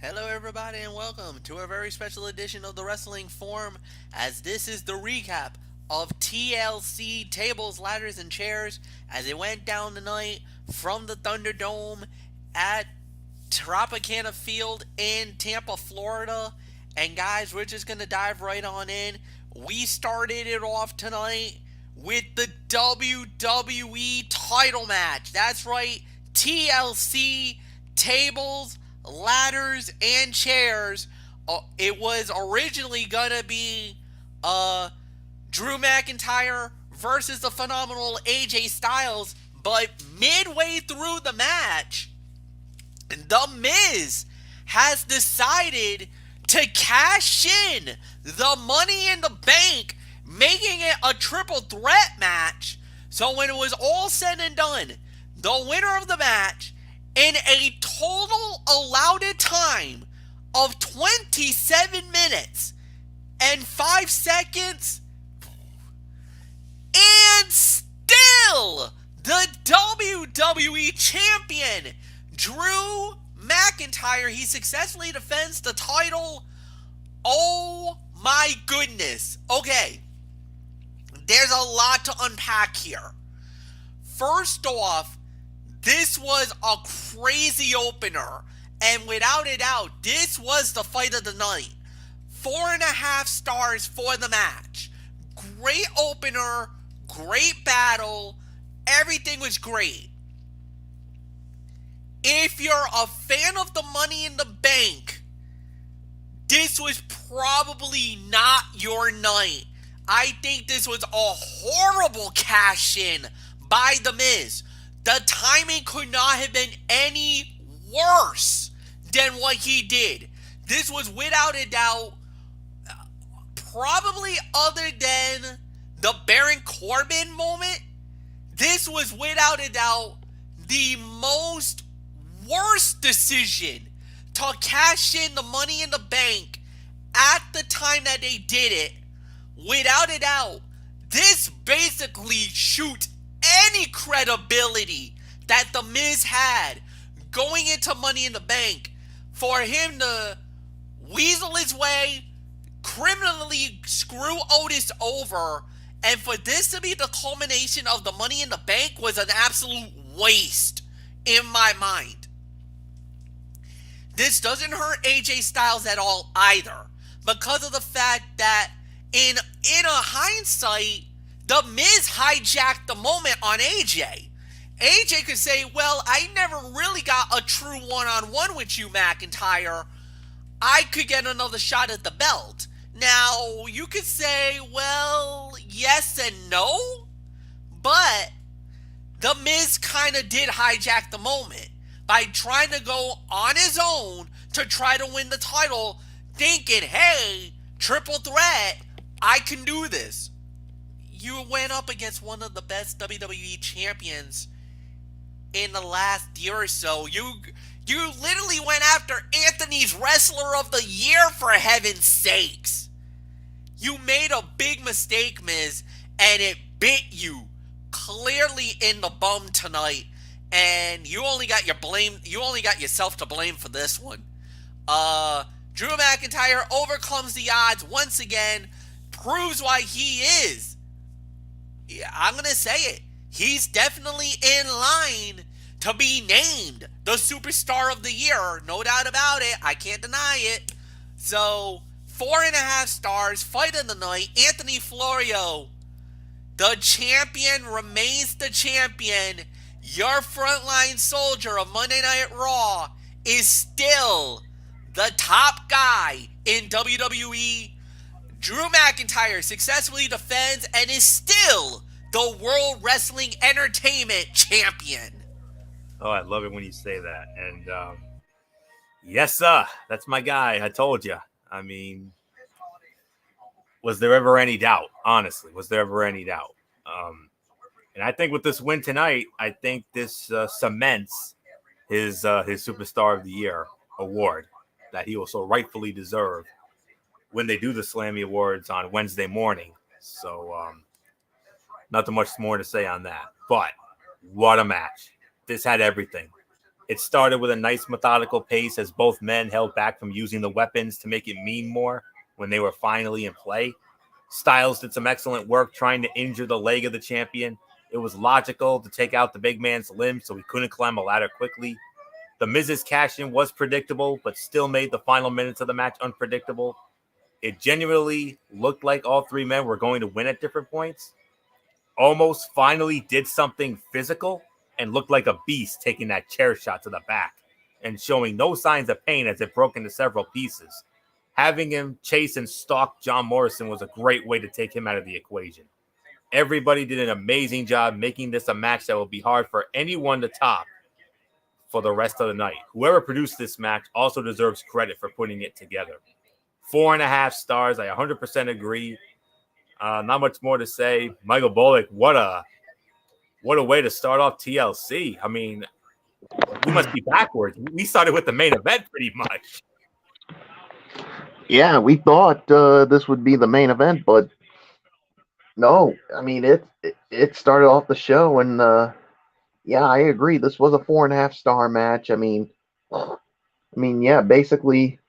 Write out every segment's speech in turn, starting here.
Hello, everybody, and welcome to a very special edition of the Wrestling Forum, as this is the recap of TLC Tables, Ladders, and Chairs as it went down tonight from the Thunderdome at Tropicana Field in Tampa, Florida. And guys, we're just gonna dive right on in. We started it off tonight with the WWE title match. That's right, TLC Tables, Ladders, and Chairs. It was originally gonna be Drew McIntyre versus the phenomenal AJ Styles, but midway through the match, The Miz has decided to cash in the Money in the Bank, making it a triple threat match. So when it was all said and done, the winner of the match, in a total allowed time of 27 minutes and 5 seconds, and still the WWE Champion, Drew McIntyre, he successfully defends the title. Oh my goodness. Okay, there's a lot to unpack here. First off, this was a crazy opener, and without a doubt, this was the fight of the night. 4.5 stars for the match. Great opener, great battle, everything was great. If you're a fan of the Money in the Bank, this was probably not your night. I think this was a horrible cash in by The Miz. The timing could not have been any worse than what he did. This was without a doubt, probably other than the Baron Corbin moment, this was without a doubt the most worst decision to cash in the Money in the Bank at the time that they did it. Without a doubt, this basically shoots any credibility that The Miz had going into Money in the Bank. For him to weasel his way, criminally screw Otis over, and for this to be the culmination of the Money in the Bank was an absolute waste in my mind. This doesn't hurt AJ Styles at all either, because of the fact that in a hindsight, The Miz hijacked the moment on AJ. AJ could say, well, I never really got a true one-on-one with you, McIntyre. I could get another shot at the belt. Now, you could say, well, yes and no, but The Miz kind of did hijack the moment by trying to go on his own to try to win the title, thinking, hey, triple threat, I can do this. You went up against one of the best WWE champions in the last year or so. You literally went after Anthony's Wrestler of the Year, for heaven's sakes. You made a big mistake, Miz, and it bit you clearly in the bum tonight. And you only got yourself to blame for this one. Drew McIntyre overcomes the odds once again, proves why he is. Yeah, I'm gonna say it. He's definitely in line to be named the Superstar of the Year. No doubt about it. I can't deny it. So, 4.5 stars. Fight of the night. Anthony Florio, the champion, remains the champion. Your frontline soldier of Monday Night Raw is still the top guy in WWE. Drew McIntyre successfully defends and is still the World Wrestling Entertainment Champion. Oh, I love it when you say that. And yes, sir, that's my guy. I told you. I mean, was there ever any doubt? Honestly, was there ever any doubt? And I think with this win tonight, I think this cements his Superstar of the Year award that he will so rightfully deserve when they do the Slammy Awards on Wednesday morning. So nothing much more to say on that. But what a match. This had everything. It started with a nice methodical pace as both men held back from using the weapons to make it mean more when they were finally in play. Styles did some excellent work trying to injure the leg of the champion. It was logical to take out the big man's limb so he couldn't climb a ladder quickly. The Miz's cash-in was predictable, but still made the final minutes of the match unpredictable. It genuinely looked like all three men were going to win at different points. Omos finally did something physical and looked like a beast taking that chair shot to the back and showing no signs of pain as it broke into several pieces. Having him chase and stalk John Morrison was a great way to take him out of the equation. Everybody did an amazing job making this a match that will be hard for anyone to top for the rest of the night. Whoever produced this match also deserves credit for putting it together. 4.5 stars. I 100% agree. Not much more to say. Michael Bullock, what a way to start off TLC. I mean, we must be backwards. We started with the main event pretty much. Yeah, we thought this would be the main event, but no. I mean, it started off the show, and yeah, I agree. This was a 4.5 star match. I mean, yeah, basically,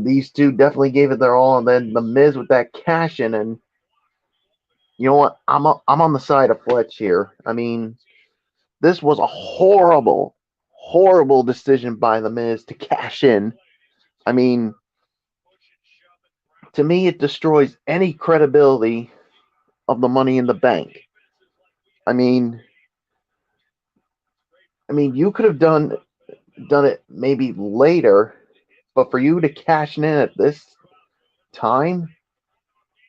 these two definitely gave it their all, and then the Miz with that cash in, and you know what? I'm on the side of Fletch here. I mean, this was a horrible, horrible decision by the Miz to cash in. I mean, to me, it destroys any credibility of the Money in the Bank. I mean, you could have done it maybe later, but for you to cash in at this time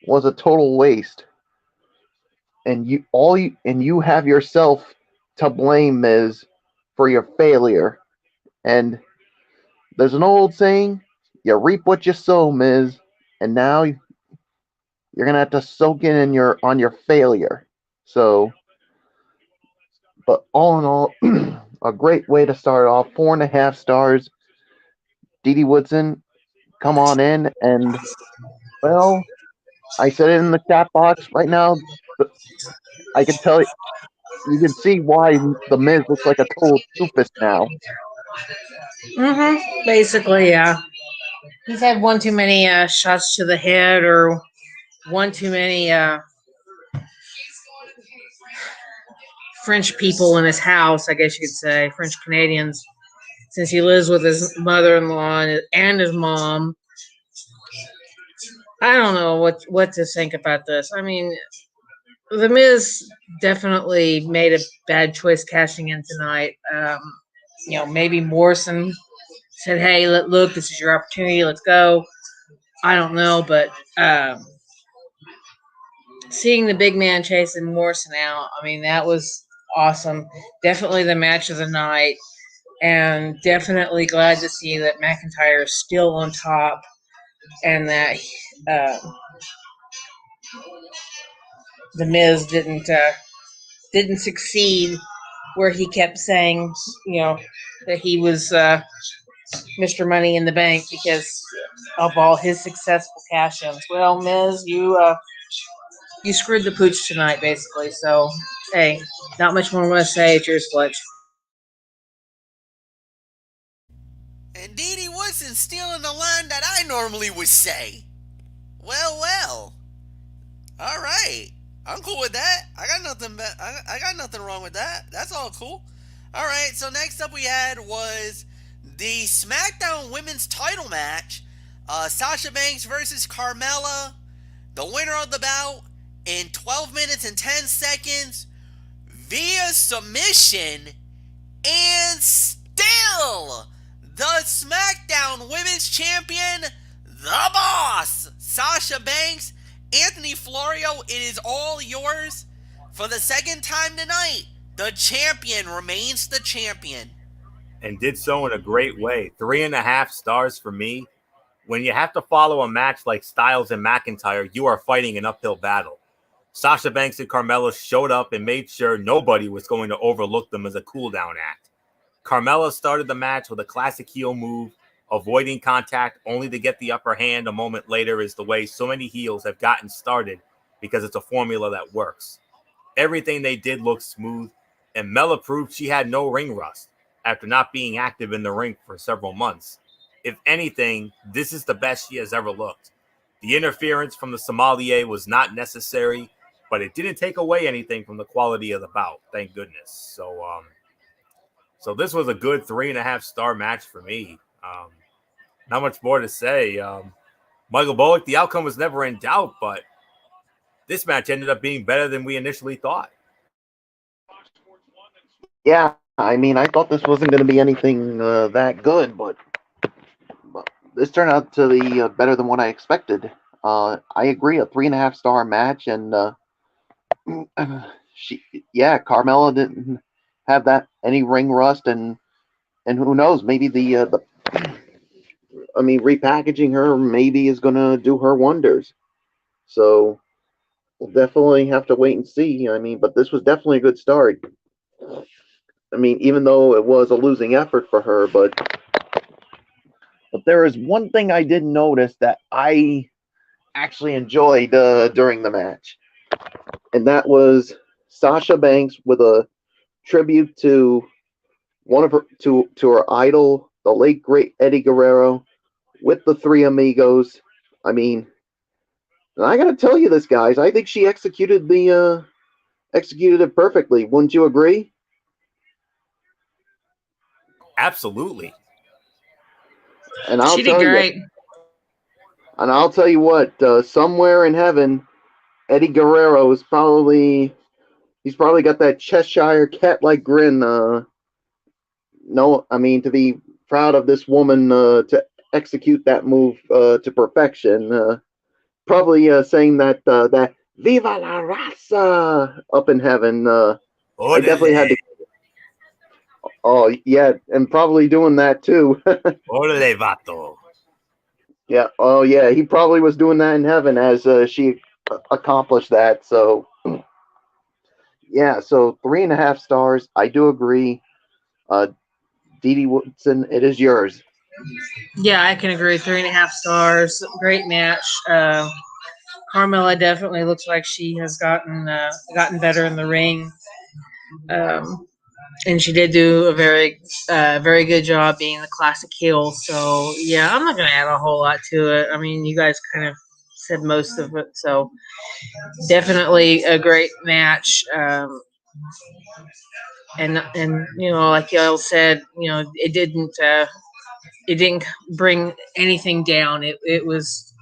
was a total waste. And you have yourself to blame, Miz, for your failure. And there's an old saying, you reap what you sow, Miz. And now you're gonna have to soak in on your failure. So, but all in all, a great way to start off. 4.5 stars. Dee Woodson, come on in, and well, I said it in the chat box right now. I can tell you can see why the Miz looks like a total doofus now. Basically, yeah. He's had one too many shots to the head, or one too many French people in his house, I guess you could say, French Canadians, since he lives with his mother-in-law and his mom. I don't know what to think about this. I mean, The Miz definitely made a bad choice cashing in tonight. Maybe Morrison said, "Hey, look, this is your opportunity. Let's go." I don't know, but seeing the big man chasing Morrison out, I mean, that was awesome. Definitely the match of the night, and definitely glad to see that McIntyre is still on top, and that the Miz didn't succeed, where he kept saying, that he was Mr. Money in the Bank because of all his successful cash-ins. Well, Miz, you screwed the pooch tonight, basically. So, hey, not much more I want to say. Cheers, Fletch. And Dee wasn't stealing the line that I normally would say. Well. All right. I'm cool with that. I got nothing wrong with that. That's all cool. All right. So next up we had was the SmackDown Women's Title match. Sasha Banks versus Carmella. The winner of the bout in 12 minutes and 10 seconds via submission, and still the SmackDown Women's Champion, the Boss, Sasha Banks. Anthony Florio, it is all yours. For the second time tonight, the champion remains the champion. And did so in a great way. 3.5 stars for me. When you have to follow a match like Styles and McIntyre, you are fighting an uphill battle. Sasha Banks and Carmella showed up and made sure nobody was going to overlook them as a cooldown act. Carmella started the match with a classic heel move, avoiding contact only to get the upper hand a moment later is the way so many heels have gotten started because it's a formula that works. Everything they did looked smooth, and Mella proved she had no ring rust. after not being active in the ring for several months. If anything, this is the best she has ever looked. The interference from the sommelier was not necessary, but it didn't take away anything from the quality of the bout. Thank goodness. So this was a good 3.5-star match for me. Not much more to say. Michael Bullock, the outcome was never in doubt, but this match ended up being better than we initially thought. Yeah, I mean, I thought this wasn't going to be anything that good, but this turned out to be better than what I expected. I agree, a 3.5-star match, and Carmella didn't have that any ring rust, and who knows, maybe repackaging her maybe is going to do her wonders. So we'll definitely have to wait and see. I mean, but this was definitely a good start. I mean, even though it was a losing effort for her, but there is one thing I did notice that I actually enjoyed during the match, and that was Sasha Banks with a tribute to one of her to her idol, the late great Eddie Guerrero, with the Three Amigos. I mean, and I gotta tell you this, guys, I think she executed it perfectly. Wouldn't you agree? Absolutely. And I'll She did tell you, great. and I'll tell you what, somewhere in heaven, Eddie Guerrero is probably got that Cheshire cat-like grin. To be proud of this woman to execute that move to perfection. Probably saying that "Viva la raza" up in heaven. I definitely had to. Oh yeah, and probably doing that too. Orale vato. Yeah. Oh yeah, he probably was doing that in heaven as she accomplished that. So yeah, so 3.5 stars. I do agree. Dee Dee Woodson, it is yours. Yeah, I can agree. 3.5 stars. Great match. Carmella definitely looks like she has gotten better in the ring, and she did do a very good job being the classic heel. So yeah, I'm not going to add a whole lot to it. I mean, you guys kind of said most of it. So definitely a great match. And like y'all said, it didn't bring anything down. It was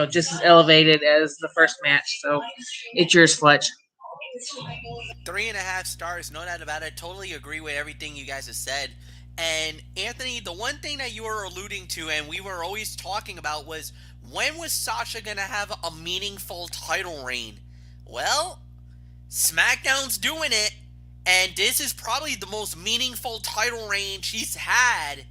just as elevated as the first match. So it's yours, Fletch. 3.5 stars, no doubt about it. Totally agree with everything you guys have said. And Anthony, the one thing that you were alluding to and we were always talking about was, when was Sasha gonna have a meaningful title reign? Well, SmackDown's doing it, and this is probably the most meaningful title reign she's had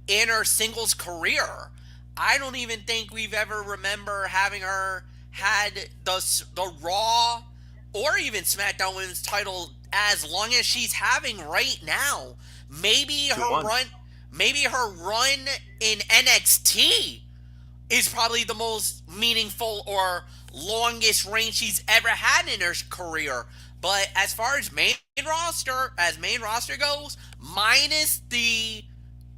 in her singles career. I don't even think we've ever remember having her had the Raw or even SmackDown Women's title as long as she's having right now. Maybe her run in NXT is probably the most meaningful or longest reign she's ever had in her career. But as far as main roster goes, minus the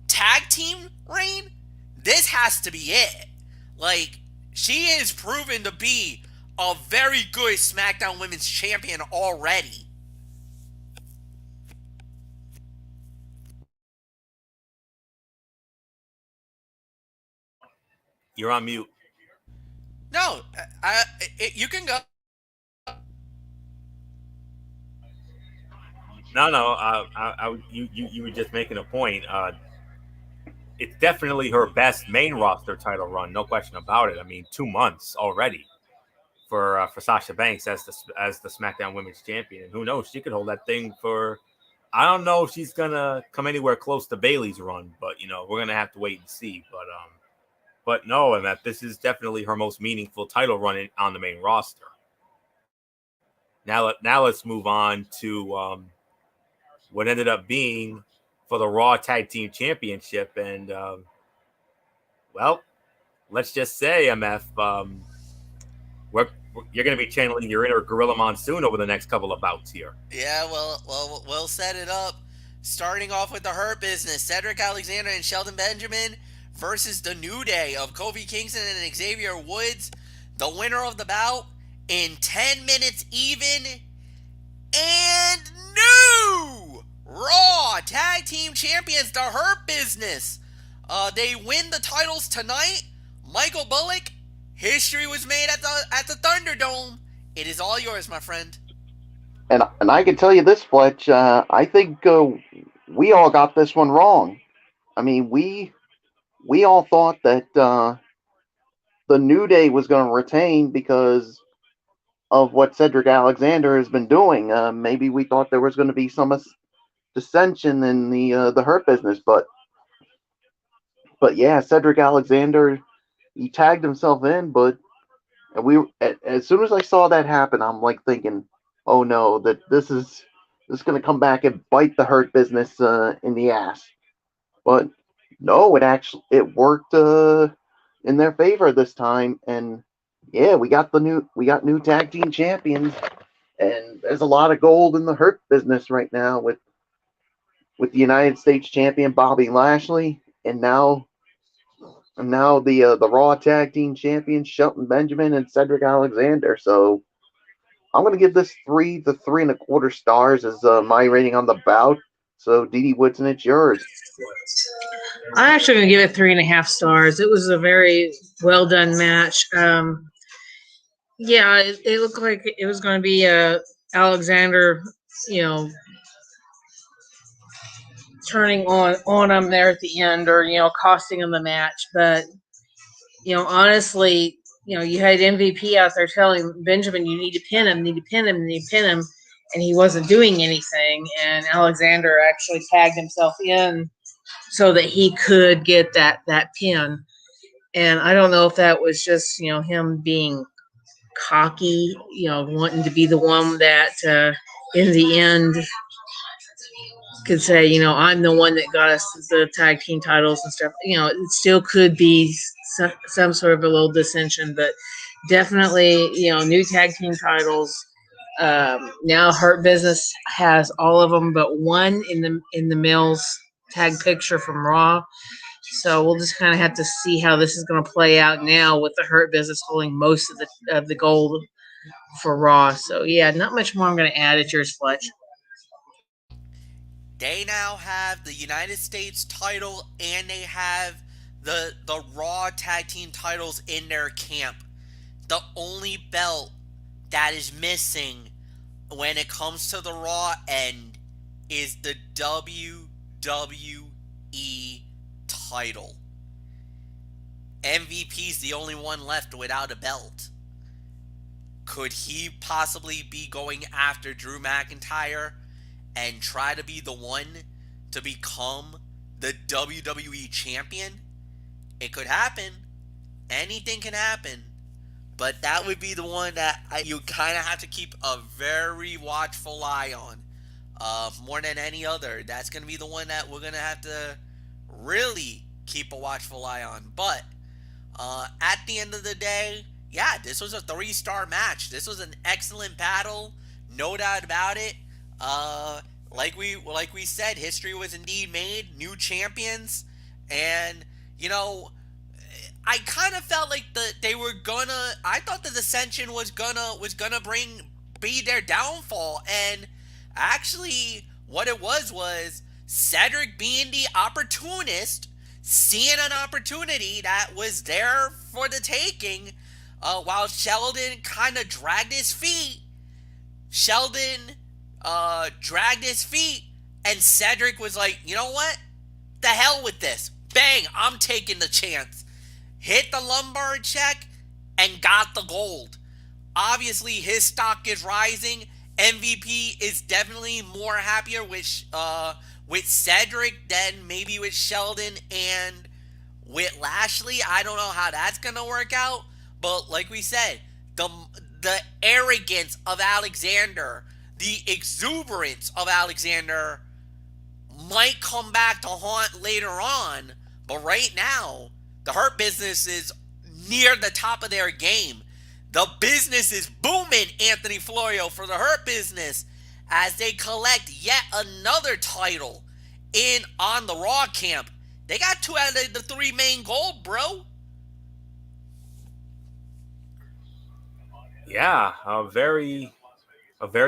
tag team reign, this has to be it. Like, she is proven to be a very good SmackDown Women's Champion already. You're on mute. No, you can go. No. You were just making a point. It's definitely her best main roster title run, no question about it. I mean, 2 months already for Sasha Banks as the SmackDown Women's Champion. And who knows, she could hold that thing for. I don't know if she's gonna come anywhere close to Bayley's run, but we're gonna have to wait and see. But no, and that this is definitely her most meaningful title run on the main roster. Now let's move on to what ended up being for the Raw Tag Team Championship. And, let's just say, MF, you're going to be channeling your inner Gorilla Monsoon over the next couple of bouts here. Yeah, we'll set it up. Starting off with the Hurt Business, Cedric Alexander and Shelton Benjamin versus the New Day of Kofi Kingston and Xavier Woods. The winner of the bout in 10 minutes even. And new Raw Tag Team Champions, the Hurt Business. They win the titles tonight. Michael Bullock, history was made at the Thunderdome. It is all yours, my friend. And I can tell you this, Fletch. I think we all got this one wrong. I mean, we all thought that the New Day was going to retain because of what Cedric Alexander has been doing. Maybe we thought there was going to be some dissension in the Hurt Business, but yeah, Cedric Alexander, he tagged himself in, but as soon as I saw that happen, I'm like thinking, oh no, that this is going to come back and bite the Hurt Business in the ass. But no, it worked in their favor this time, and yeah, we got new tag team champions, and there's a lot of gold in the Hurt Business right now with the United States champion Bobby Lashley, and now the Raw tag team champions Shelton Benjamin and Cedric Alexander. So I'm going to give this 3 to 3.25 stars as my rating on the bout. So, Dee Woodson, it's yours. I'm actually going to give it 3.5 stars. It was a very well done match. Yeah, it looked like it was going to be Alexander, turning on him there at the end, or costing him the match. But honestly, you had MVP out there telling Benjamin, you need to pin him, and he wasn't doing anything. And Alexander actually tagged himself in so that he could get that pin. And I don't know if that was just him being cocky, wanting to be the one that in the end could say, I'm the one that got us the tag team titles and stuff. It still could be some sort of a little dissension, but definitely, new tag team titles. Now Hurt Business has all of them but one in the Mills tag picture from Raw. So we'll just kind of have to see how this is going to play out now with the Hurt Business holding most of the gold for Raw. So yeah, not much more I'm going to add. It's yours, Fletch. They now have the United States title and they have the Raw tag team titles in their camp. The only belt that is missing when it comes to the Raw end is the WWE title. MVP's the only one left without a belt. Could he possibly be going after Drew McIntyre and try to be the one to become the WWE champion? It could happen. Anything can happen. But that would be the one that you kind of have to keep a very watchful eye on. More than any other. That's going to be the one that we're going to have to really keep a watchful eye on. But at the end of the day, yeah, this was a 3-star match. This was an excellent battle. No doubt about it. Like we said, history was indeed made. New champions. And, I kind of felt like I thought the dissension was gonna be their downfall, and actually what it was Cedric being the opportunist, seeing an opportunity that was there for the taking, while Sheldon kind of dragged his feet. And Cedric was like, you know what? The hell with this. Bang, I'm taking the chance. Hit the lumbar check and got the gold. Obviously, his stock is rising. MVP is definitely more happier with Cedric than maybe with Sheldon and with Lashley. I don't know how that's going to work out. But like we said, the arrogance of Alexander, the exuberance of Alexander might come back to haunt later on. But right now, the Hurt Business is near the top of their game. The business is booming, Anthony Florio, for the Hurt Business as they collect yet another title. in on the Raw camp. They got 2 out of the 3 main gold, bro. Yeah, a very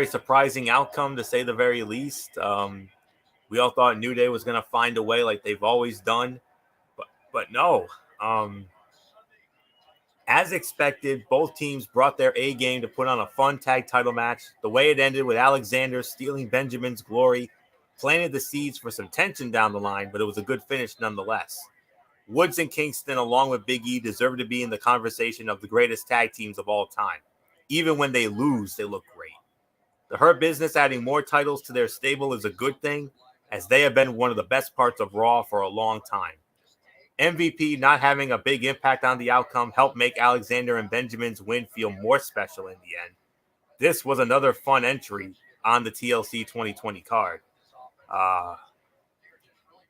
surprising outcome to say the very least. We all thought New Day was going to find a way like they've always done, but no. As expected, both teams brought their A game to put on a fun tag title match. The way it ended with Alexander stealing Benjamin's glory planted the seeds for some tension down the line, but it was a good finish nonetheless. Woods and Kingston, along with Big E, deserve to be in the conversation of the greatest tag teams of all time. Even when they lose, they look great. The Hurt Business adding more titles to their stable is a good thing, as they have been one of the best parts of Raw for a long time. MVP not having a big impact on the outcome helped make Alexander and Benjamin's win feel more special in the end. This was another fun entry on the TLC 2020 card.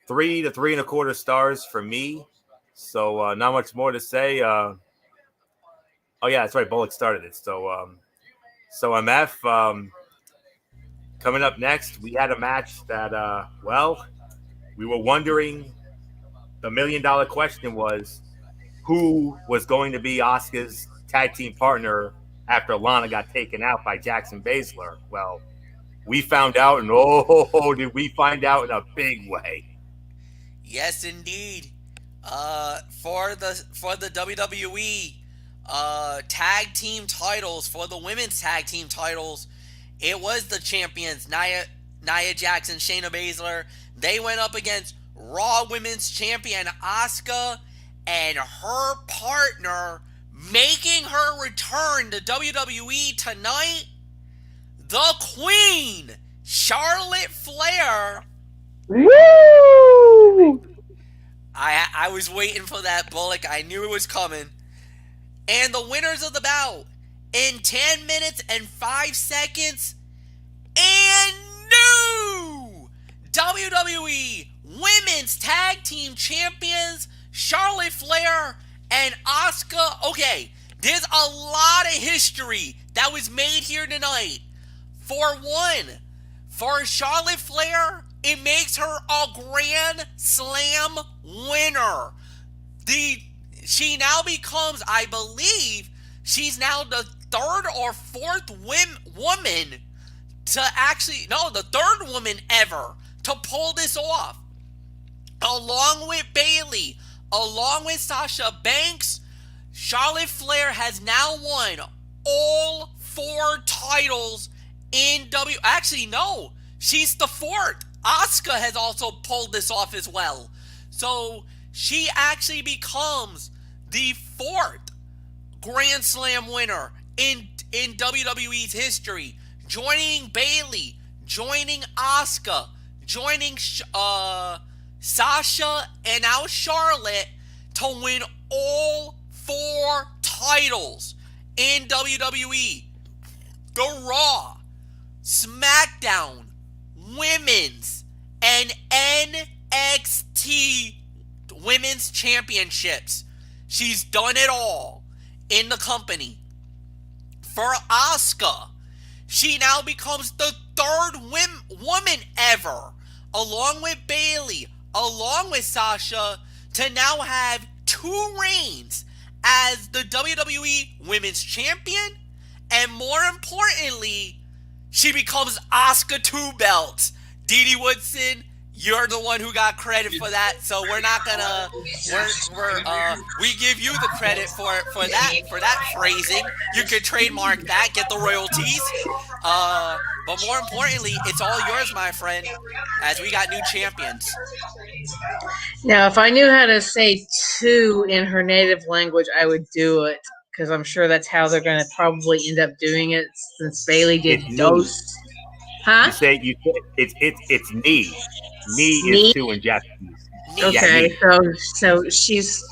3 to 3.25 stars for me. So not much more to say. Oh yeah, that's right. Bullock started it. So MF. Coming up next, we had a match that we were wondering. The $1 million question was, who was going to be Asuka's tag team partner after Lana got taken out by Jackson Baszler? Well, we found out, and oh, did we find out in a big way. Yes, indeed. For the WWE tag team titles, for the women's tag team titles, it was the champions Nia Jax and Shayna Baszler. They went up against Raw Women's Champion Asuka and her partner, making her return to WWE tonight, the Queen, Charlotte Flair. Woo! I was waiting for that, Bullock. I knew it was coming. And the winners of the bout in 10 minutes and 5 seconds, and new WWE Women's Tag Team Champions, Charlotte Flair and Asuka. Okay, there's a lot of history that was made here tonight. For one, for Charlotte Flair, it makes her a Grand Slam winner. She now becomes, I believe, she's now the 3rd or 4th woman to actually, no, the 3rd woman ever to pull this off. Along with Bayley, along with Sasha Banks, Charlotte Flair has now won all 4 titles in Actually, no, she's the 4th. Asuka has also pulled this off as well. So she actually becomes the 4th Grand Slam winner in WWE's history, joining Bayley, joining Asuka, joining Sasha, and now Charlotte to win all 4 titles in WWE. The Raw, SmackDown, Women's, and NXT Women's Championships. She's done it all in the company. For Asuka, she now becomes the 3rd woman ever, along with Bayley, along with Sasha, to now have 2 reigns as the WWE Women's Champion, and more importantly, she becomes Asuka 2 belts. Dee Woodson, you're the one who got credit for that, so we're not gonna. We give you the credit for that phrasing. You can trademark that, get the royalties. But more importantly, it's all yours, my friend, as we got new champions. Now, if I knew how to say 2 in her native language, I would do it, because I'm sure that's how they're going to probably end up doing it, since Bayley did dos. Huh? You say it's knee. Knee is 2 in Japanese. Okay, yeah, so she's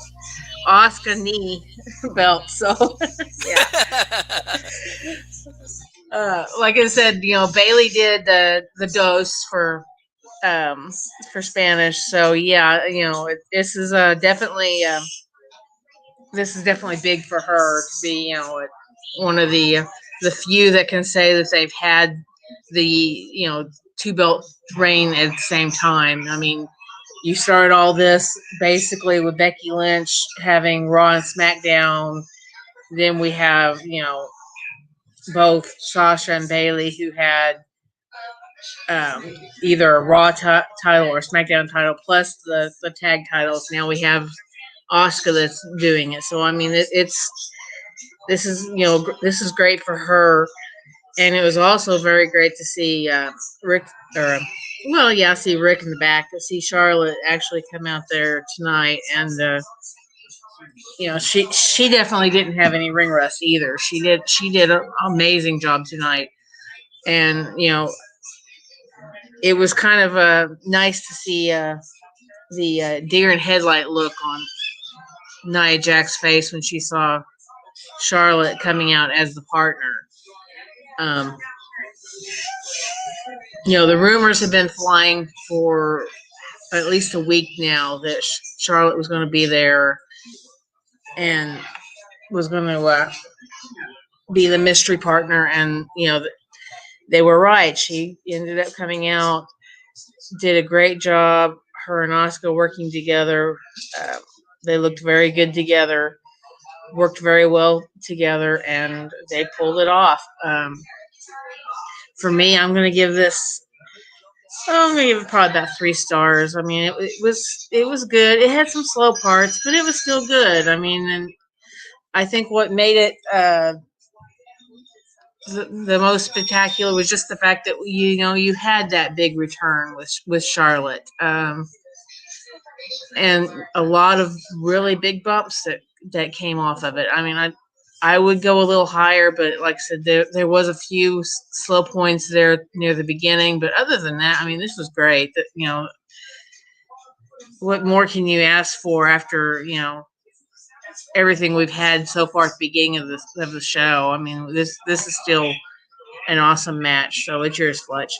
Asuka knee belt. So yeah. Like I said, Bayley did the dos for Spanish. So yeah, this is definitely big for her to be one of the few that can say that they've had the two belt reign at the same time. I mean, you started all this basically with Becky Lynch having Raw and SmackDown. Then we have, both Sasha and Bailey who had either a Raw title or SmackDown title plus the tag titles. Now we have Asuka that's doing it. So I mean, this is great for her, and it was also very great to see Rick see Rick in the back, to see Charlotte actually come out there tonight, and she definitely didn't have any ring rust either. She did an amazing job tonight, and it was kind of nice to see the deer in headlight look on Nia Jax's face when she saw Charlotte coming out as the partner. The rumors have been flying for at least a week now that Charlotte was going to be there and was going to be the mystery partner. And, they were right. She ended up coming out, did a great job. Her and Asuka working together. They looked very good together, worked very well together, and they pulled it off. For me, I'm going to give this. I'm gonna give it probably about 3 stars. I mean, it was good. It had some slow parts, but it was still good. I mean, and I think what made it the most spectacular was just the fact that you had that big return with Charlotte, and a lot of really big bumps that came off of it. I mean, I would go a little higher, but like I said, there was a few slow points there near the beginning. But other than that, I mean, this was great. That what more can you ask for after everything we've had so far at the beginning of the show? I mean, this is still an awesome match. So it's yours, Fletch.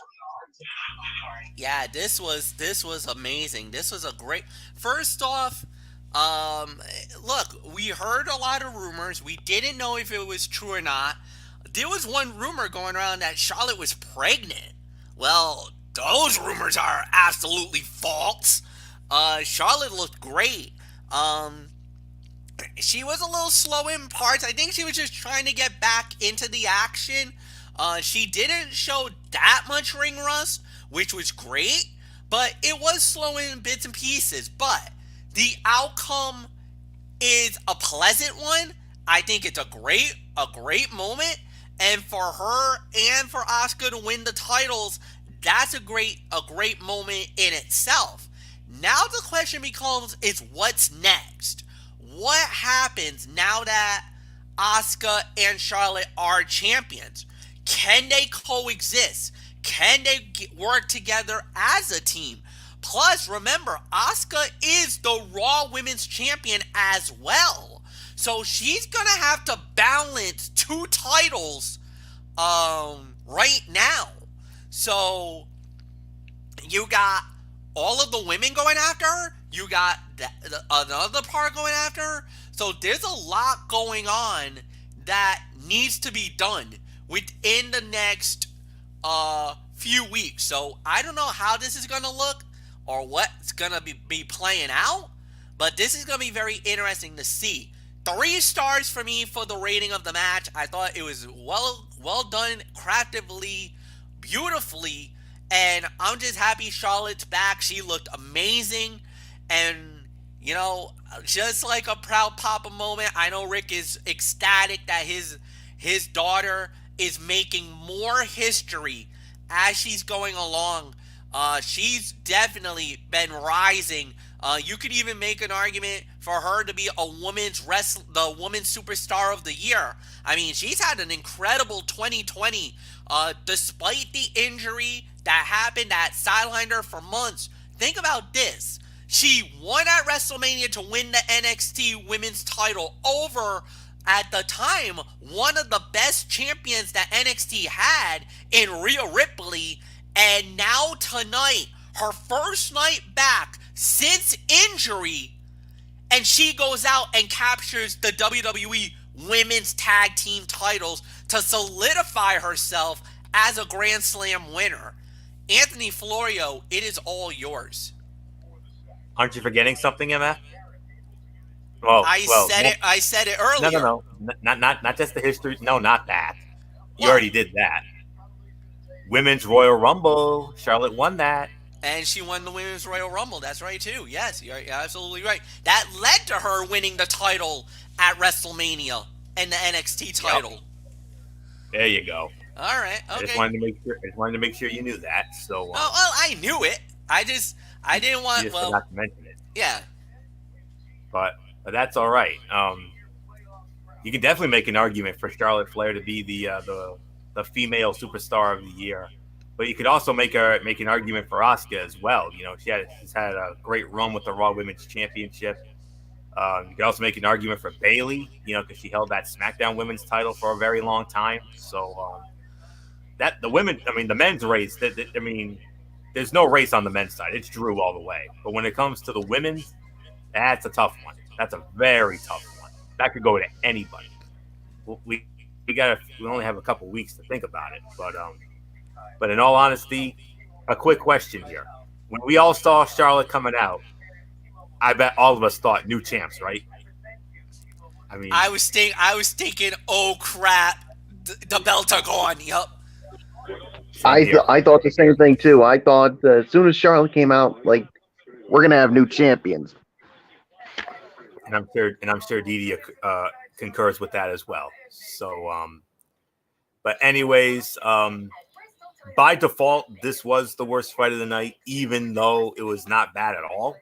Yeah, this was amazing. This was a great. First off, look, we heard a lot of rumors. We didn't know if it was true or not. There was one rumor going around that Charlotte was pregnant. Well, those rumors are absolutely false. Charlotte looked great. She was a little slow in parts. I think she was just trying to get back into the action. She didn't show that much ring rust, which was great, but it was slow in bits and pieces. But the outcome is a pleasant one. I think it's a great moment, and for her and for Asuka to win the titles, that's a great moment in itself. Now the question becomes is what's next? What happens now that Asuka and Charlotte are champions? Can they coexist? Can they work together as a team? Plus, remember, Asuka is the Raw Women's Champion as well. So she's going to have to balance 2 titles right now. So you got all of the women going after her. You got another part going after her. So there's a lot going on that needs to be done within the next few weeks. So I don't know how this is going to look or what's going to be playing out, but this is going to be very interesting to see. 3 stars for me for the rating of the match. I thought it was well done, craftively, beautifully, and I'm just happy Charlotte's back. She looked amazing, and just like a proud papa moment. I know Rick is ecstatic that his daughter is making more history as she's going along. She's definitely been rising. You could even make an argument for her to be the women's superstar of the year. I mean, she's had an incredible 2020. Despite the injury that happened that sidelined her for months. Think about this. She won at WrestleMania to win the NXT women's title over, at the time, one of the best champions that NXT had in Rhea Ripley. And now tonight, her first night back since injury, and she goes out and captures the WWE Women's Tag Team titles to solidify herself as a Grand Slam winner. Anthony Florio, it is all yours. Aren't you forgetting something, Emma? Well, I well, said it. I said it earlier. no. Not just the history. No, not that. You What? already did that. Women's Royal Rumble. Charlotte won that. And she won the Women's Royal Rumble. That's right, too. Yes, you're absolutely right. That led to her winning the title at WrestleMania and the NXT title. Yep. There you go. All right. Okay. I just wanted to make sure you knew that. So. Oh, well, I knew it. I didn't want. You just Well, forgot to mention it. yeah. But that's all right. You can definitely make an argument for Charlotte Flair to be the female superstar of the year. But you could also make an argument for Asuka as well. You know, she's had a great run with the Raw Women's Championship. You could also make an argument for Bayley, you know, because she held that SmackDown Women's title for a very long time. So the men's race, there's no race on the men's side. It's Drew all the way. But when it comes to the women's, that's a tough one. That's a very tough one. That could go to anybody. We only have a couple weeks to think about it. But in all honesty, a quick question here. When we all saw Charlotte coming out, I bet all of us thought new champs, right? I mean, I was thinking, oh crap, the belts are gone. Yup. I thought the same thing too. I thought as soon as Charlotte came out, like, we're gonna have new champions. And I'm sure Didi concurs with that as well. So, but anyways, by default, this was the worst fight of the night, even though it was not bad at all.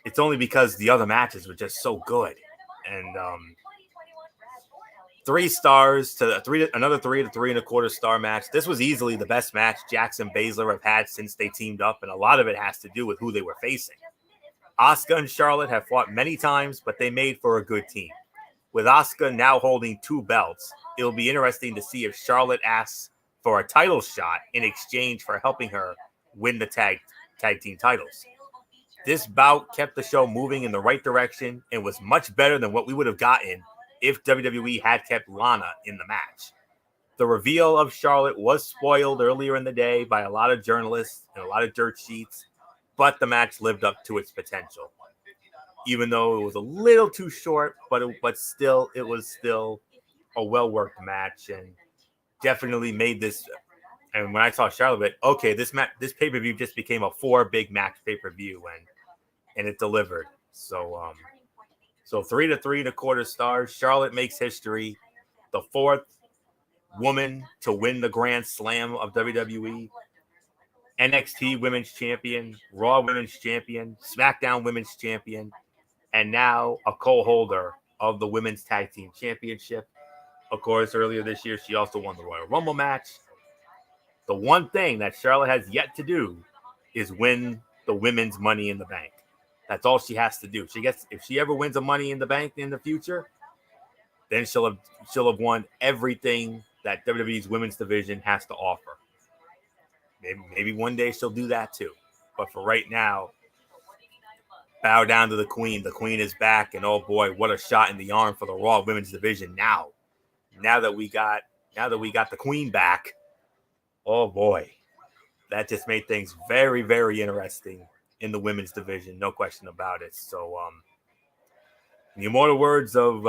It's only because the other matches were just so good, and 3 stars to another 3 to 3.25 star match. This was easily the best match Jackson Baszler have had since they teamed up, and a lot of it has to do with who they were facing. Asuka and Charlotte have fought many times, but they made for a good team. With Asuka now holding 2 belts, it'll be interesting to see if Charlotte asks for a title shot in exchange for helping her win the tag team titles. This bout kept the show moving in the right direction and was much better than what we would have gotten if WWE had kept Lana in the match. The reveal of Charlotte was spoiled earlier in the day by a lot of journalists and a lot of dirt sheets, but the match lived up to its potential. Even though it was a little too short, but it was still a well-worked match, and definitely made this. And when I saw Charlotte, okay, this pay-per-view just became a 4 big match pay-per-view, and it delivered. So 3 to 3.25 stars. Charlotte makes history, the 4th woman to win the Grand Slam of WWE. NXT Women's Champion, Raw Women's Champion, SmackDown Women's Champion, and now a co-holder of the Women's Tag Team Championship. Of course, earlier this year, she also won the Royal Rumble match. The one thing that Charlotte has yet to do is win the Women's Money in the Bank. That's all she has to do. If she ever wins a Money in the Bank in the future, then she'll have won everything that WWE's women's division has to offer. Maybe one day she'll do that too. But for right now, bow down to the Queen. The Queen is back, and oh boy, what a shot in the arm for the Raw Women's Division now. Now that we got the Queen back, oh boy, that just made things very, very interesting in the women's division, no question about it. So, in the immortal words of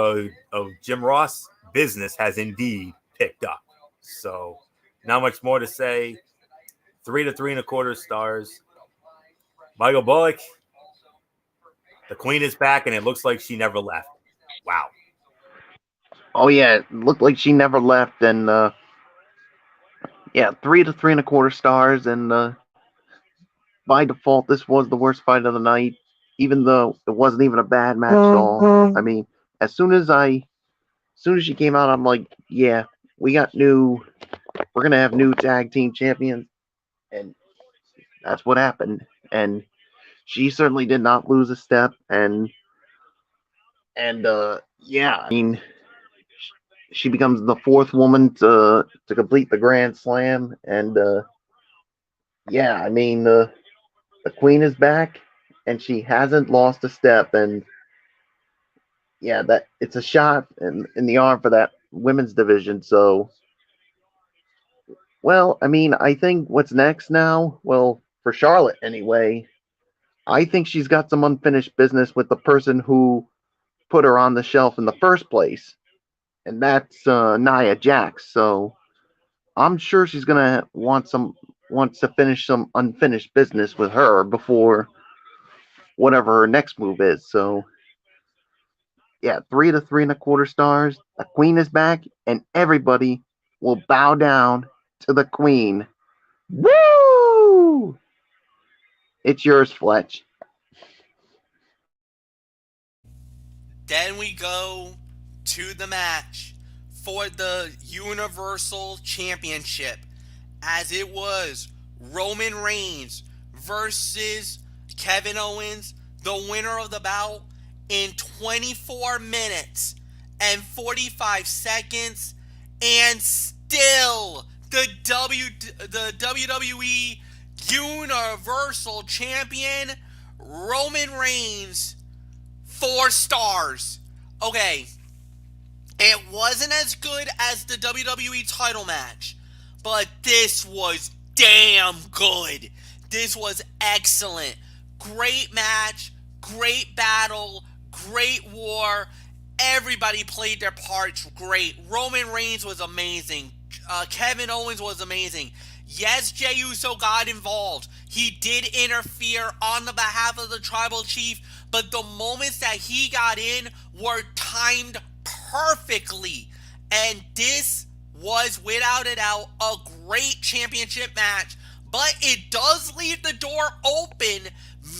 Jim Ross, business has indeed picked up. So, not much more to say. 3 to 3.25 stars. Michael Bullock, the Queen is back, and it looks like she never left. Wow. Oh yeah, it looked like she never left, and 3 to 3.25 stars, and by default, this was the worst fight of the night, even though it wasn't even a bad match at all. I mean, as soon as she came out, I'm like, yeah, we're gonna have new tag team champions, and that's what happened. And she certainly did not lose a step, and I mean, she becomes the 4th woman to complete the Grand Slam, and I mean, the Queen is back, and she hasn't lost a step, and that it's a shot in the arm for that women's division. So Well, I mean, I think what's next now, well, for Charlotte anyway, I think she's got some unfinished business with the person who put her on the shelf in the first place, and that's Nia Jax. So I'm sure she's gonna wants to finish some unfinished business with her before whatever her next move is. So yeah, 3 to 3.25 stars. The Queen is back, and everybody will bow down to the Queen. Woo! It's yours, Fletch. Then we go to the match for the Universal Championship, as it was Roman Reigns versus Kevin Owens, the winner of the bout, in 24 minutes and 45 seconds, and still the WWE Universal Champion Roman Reigns, 4 stars. Okay, it wasn't as good as the WWE title match, but this was damn good. This was excellent. Great match, great battle, great war. Everybody played their parts great. Roman Reigns was amazing. Kevin Owens was amazing. Yes, Jey Uso got involved. He did interfere on the behalf of the tribal chief, but the moments that he got in were timed perfectly. And this was, without a doubt, a great championship match. But it does leave the door open,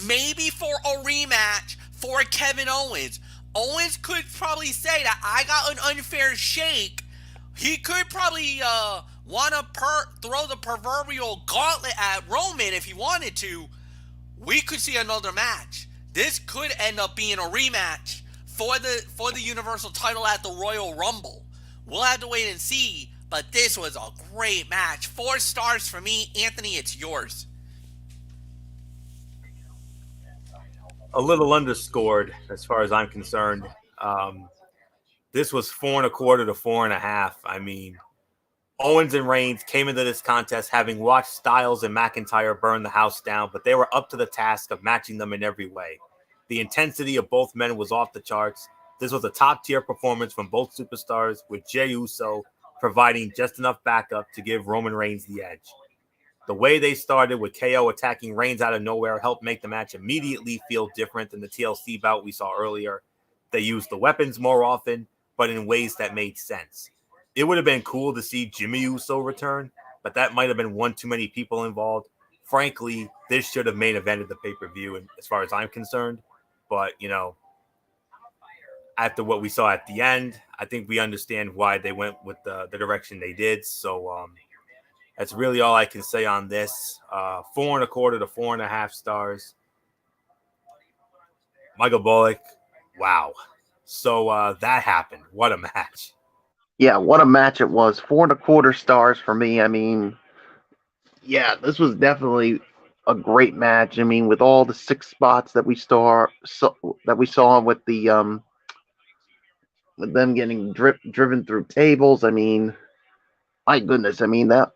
maybe for a rematch for Kevin Owens. Owens could probably say that I got an unfair shake. He could probably want to throw the proverbial gauntlet at Roman if he wanted to. We could see another match. This could end up being a rematch for the Universal title at the Royal Rumble. We'll have to wait and see, but this was a great match. 4 stars for me. Anthony, it's yours. A little underscored as far as I'm concerned. This was 4.25 to 4.5. I mean, Owens and Reigns came into this contest having watched Styles and McIntyre burn the house down, but they were up to the task of matching them in every way. The intensity of both men was off the charts. This was a top-tier performance from both superstars, with Jey Uso providing just enough backup to give Roman Reigns the edge. The way they started with KO attacking Reigns out of nowhere helped make the match immediately feel different than the TLC bout we saw earlier. They used the weapons more often, but in ways that made sense. It would have been cool to see Jimmy Uso return, but that might have been one too many people involved. Frankly, this should have main evented the pay-per-view, as far as I'm concerned. But, after what we saw at the end, I think we understand why they went with the direction they did. So that's really all I can say on this. 4.25 to 4.5 stars. Michael Bullock, wow. So that happened. What a match. Yeah, what a match it was. 4.25 stars for me. I mean, yeah, this was definitely a great match. I mean, with all the 6 spots that we saw with the with them getting driven through tables. I mean, my goodness. I mean that.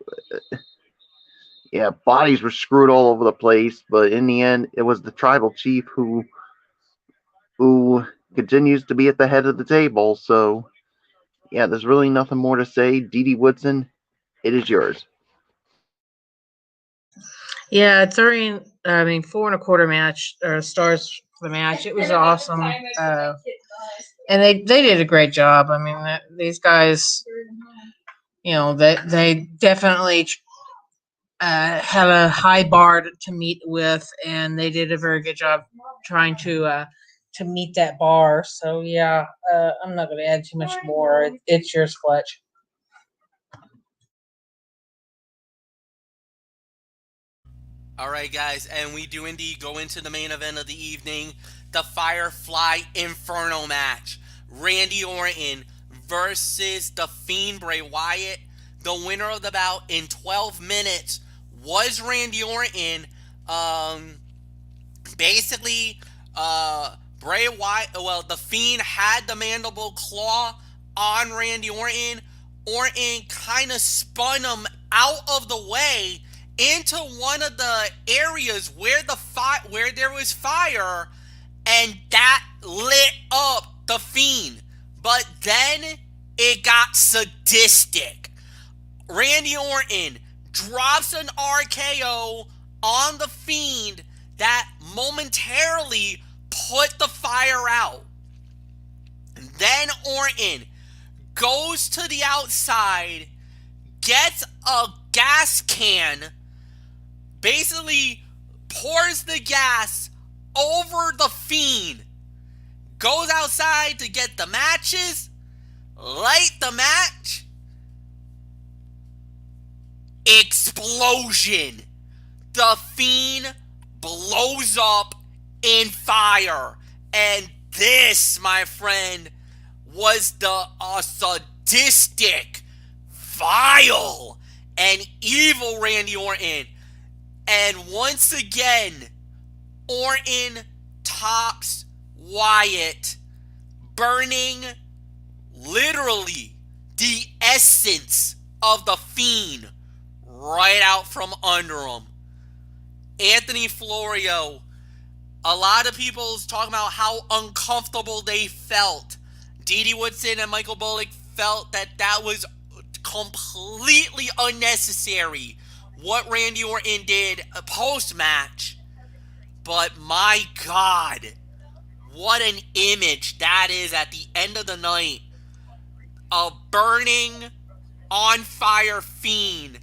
Yeah, bodies were screwed all over the place, but in the end, it was the tribal chief who continues to be at the head of the table. So, yeah, there's really nothing more to say. Dee Woodson, it is yours. Yeah, 4.25 match or stars for the match. It was awesome, and they did a great job. I mean, these guys, they definitely have a high bar to meet with, and they did a very good job trying to meet that bar. So yeah, I'm not going to add too much more. It's yours, Fletch. All right, guys, and we do indeed go into the main event of the evening, the Firefly Inferno match. Randy Orton versus The Fiend Bray Wyatt. The winner of the bout in 12 minutes was Randy Orton. Basically, Bray Wyatt, The Fiend had the mandible claw on Randy Orton. Orton kind of spun him out of the way into one of the areas where where there was fire, and that lit up the Fiend. But then it got sadistic. Randy Orton drops an RKO on the Fiend that momentarily put the fire out. And then Orton goes to the outside, gets a gas can, basically pours the gas over the Fiend, goes outside to get the matches, light the match, explosion. The Fiend blows up in fire. And this, my friend, was the sadistic, vile, and evil Randy Orton. And once again, Orton tops Wyatt, burning literally the essence of the Fiend right out from under him. Anthony Florio, a lot of people talking about how uncomfortable they felt. Didi Woodson and Michael Bullock felt that was completely unnecessary what Randy Orton did post-match. But my God, what an image that is at the end of the night. A burning, on fire Fiend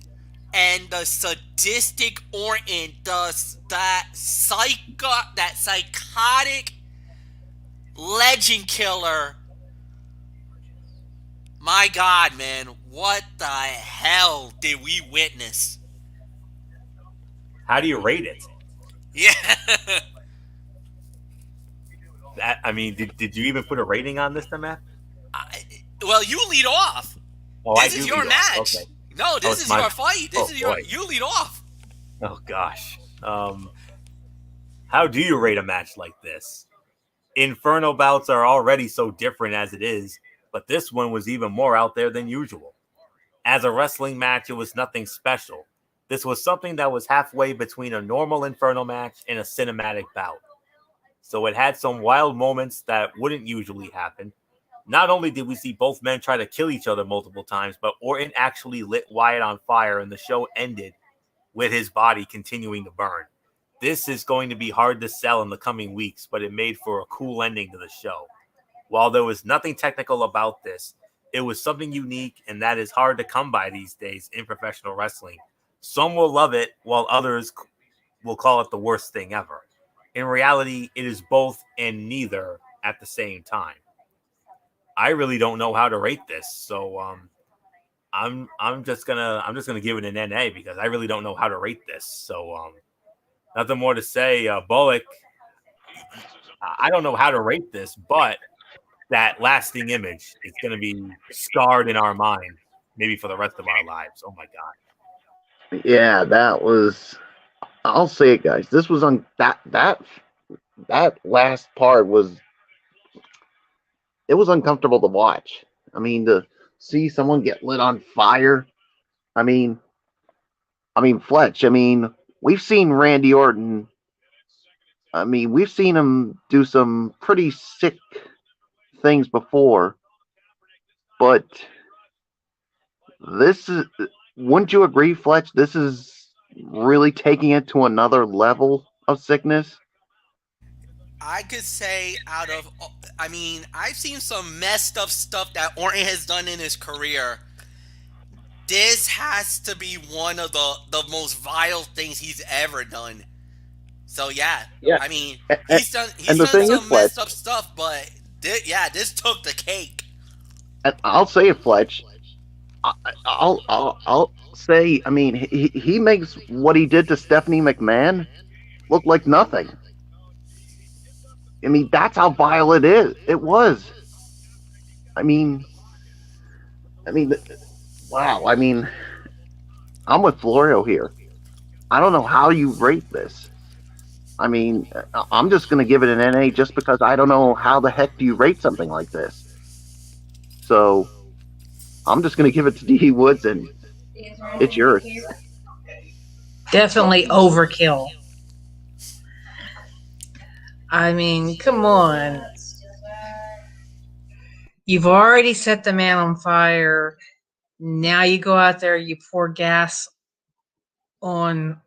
and the sadistic Orton, that psychotic legend killer. My God, man, what the hell did we witness? How do you rate it? Yeah. I mean, did you even put a rating on this, Matt? Well, you lead off. Oh, this is your match. Okay. No, this is your fight. You lead off. Oh gosh. How do you rate a match like this? Inferno bouts are already so different as it is, but this one was even more out there than usual. As a wrestling match, it was nothing special. This was something that was halfway between a normal Inferno match and a cinematic bout. So it had some wild moments that wouldn't usually happen. Not only did we see both men try to kill each other multiple times, but Orton actually lit Wyatt on fire and the show ended with his body continuing to burn. This is going to be hard to sell in the coming weeks, but it made for a cool ending to the show. While there was nothing technical about this, it was something unique, and that is hard to come by these days in professional wrestling. Some will love it, while others will call it the worst thing ever. In reality, it is both and neither at the same time. I really don't know how to rate this, so I'm just gonna give it an NA because I really don't know how to rate this. So nothing more to say. Bullock, I don't know how to rate this, but that lasting image is gonna be scarred in our mind, maybe for the rest of our lives. Oh my God. Yeah, that was. I'll say it, guys. This was on that last part was. It was uncomfortable to watch. I mean, to see someone get lit on fire. I mean, Fletch. I mean, we've seen Randy Orton. I mean, we've seen him do some pretty sick things before, but this is. Wouldn't you agree, Fletch? This is really taking it to another level of sickness. I could say I've seen some messed up stuff that Orton has done in his career. This has to be one of the most vile things he's ever done. So yeah. I mean, he's done some messed up stuff, but this took the cake. And I'll say it, Fletch. I'll say. I mean, he makes what he did to Stephanie McMahon look like nothing. I mean, that's how vile it is. It was. I mean, wow. I mean, I'm with Florio here. I don't know how you rate this. I mean, I'm just going to give it an NA just because I don't know how the heck do you rate something like this. So, I'm just going to give it to D. Woodson. It's yours. Definitely overkill. I mean, come on. You've already set the man on fire. Now you go out there, you pour gas on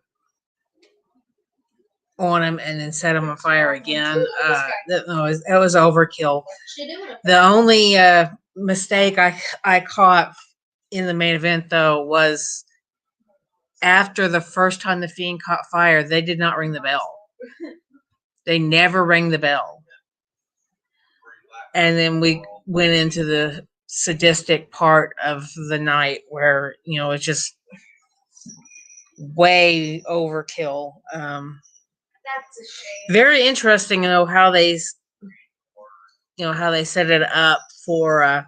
him, and then set him on fire again. That was overkill. The only mistake I caught in the main event, though, was after the first time the Fiend caught fire, they did not ring the bell. They never rang the bell. And then we went into the sadistic part of the night where, it's just way overkill. Very interesting, how they set it up for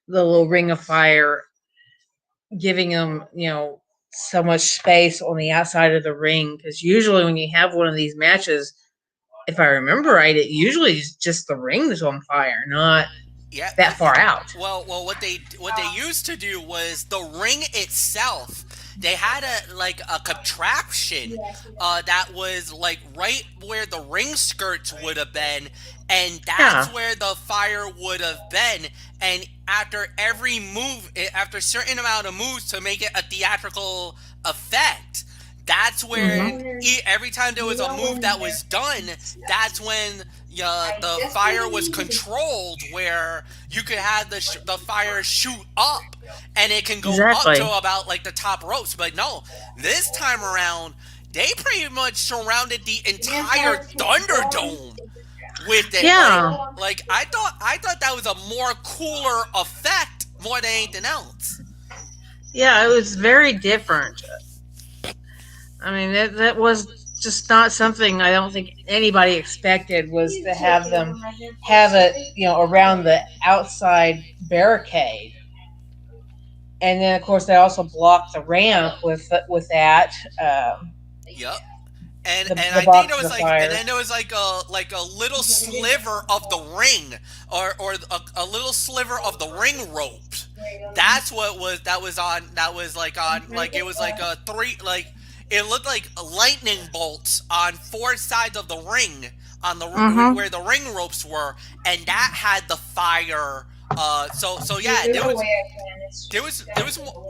the little ring of fire, giving them, so much space on the outside of the ring. Because usually when you have one of these matches, if I remember right, it usually is just the ring that's on fire, not that far out. Well, what they used to do was the ring itself. They had a contraption that was like right where the ring skirts would have been, and that's where the fire would have been. And after every move, after a certain amount of moves to make it a theatrical effect, that's where every time there was a move that was done, that's when the fire was controlled, where you could have the fire shoot up, and it can go up to about like the top ropes. But no, this time around, they pretty much surrounded the entire Thunderdome with it. Yeah. Like I thought that was a more cooler effect more than anything else. Yeah, it was very different. I mean, that was just not something I don't think anybody expected, was to have them have it, around the outside barricade. And then, of course, they also blocked the ramp with that. Yep. And I think there was and then there was like a little sliver of the ring, or a little sliver of the ring rope. That's what was on it was like a three, like it looked like lightning bolts on four sides of the ring, on the where the ring ropes were, and that had the fire. So yeah, it